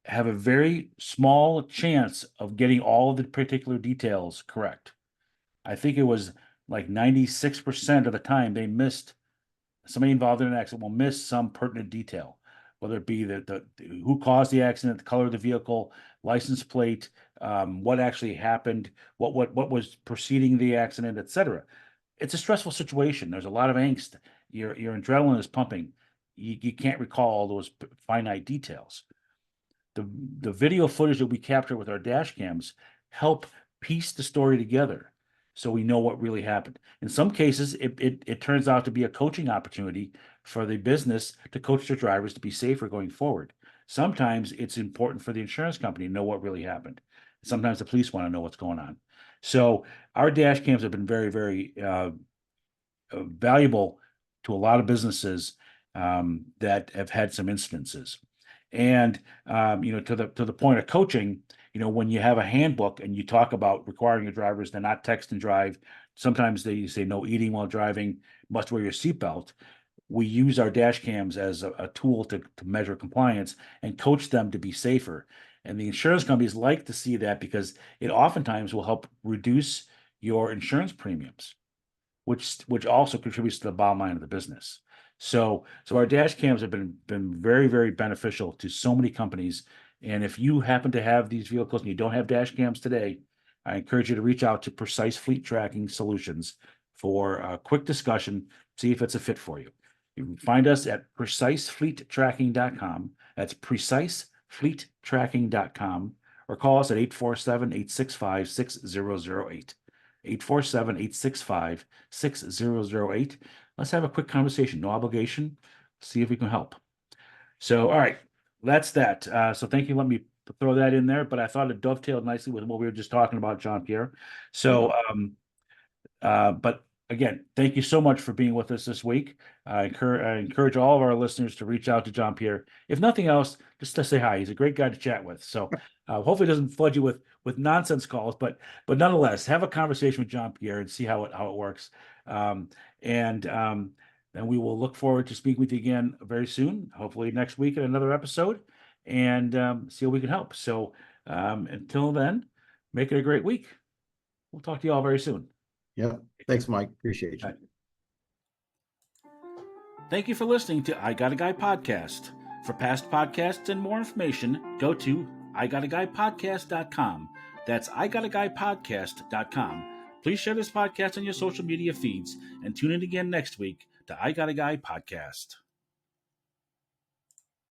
have a very small chance of getting all of the particular details correct. I think it was like 96% of the time they missed somebody involved in an accident will miss some pertinent detail, whether it be the who caused the accident, the color of the vehicle, license plate, what actually happened, what was preceding the accident, etc. It's a stressful situation. There's a lot of angst. Your adrenaline is pumping. You can't recall all those finite details. The video footage that we capture with our dash cams help piece the story together so we know what really happened. In some cases, it turns out to be a coaching opportunity for the business to coach their drivers to be safer going forward. Sometimes it's important for the insurance company to know what really happened. Sometimes the police want to know what's going on. So our dash cams have been very, very valuable to a lot of businesses that have had some incidences. And to the point of coaching, when you have a handbook and you talk about requiring your drivers to not text and drive, sometimes they say no eating while driving, must wear your seatbelt. We use our dash cams as a tool to measure compliance and coach them to be safer. And the insurance companies like to see that because it oftentimes will help reduce your insurance premiums, which also contributes to the bottom line of the business. So our dash cams have been very, very beneficial to so many companies. And if you happen to have these vehicles and you don't have dash cams today, I encourage you to reach out to Precise Fleet Tracking Solutions for a quick discussion, see if it's a fit for you. You can find us at precisefleettracking.com. That's precisefleettracking.com, or call us at 847-865-6008. 847-865-6008. Let's have a quick conversation. No obligation. See if we can help. So, all right, that's that. So thank you. Let me throw that in there, but I thought it dovetailed nicely with what we were just talking about, Jean-Pierre. So, but again, thank you so much for being with us this week. I encourage all of our listeners to reach out to Jean-Pierre. If nothing else, just to say hi. He's a great guy to chat with. So hopefully it doesn't flood you with nonsense calls, but nonetheless, have a conversation with Jean-Pierre and see how it works. And we will look forward to speaking with you again very soon, hopefully next week at another episode, and see how we can help. So until then, make it a great week. We'll talk to you all very soon. Yeah. Thanks, Mike. Appreciate you. Thank you for listening to I Got a Guy podcast. For past podcasts and more information, go to igotaguypodcast.com. That's igotaguypodcast.com. Please share this podcast on your social media feeds and tune in again next week to I Got a Guy podcast.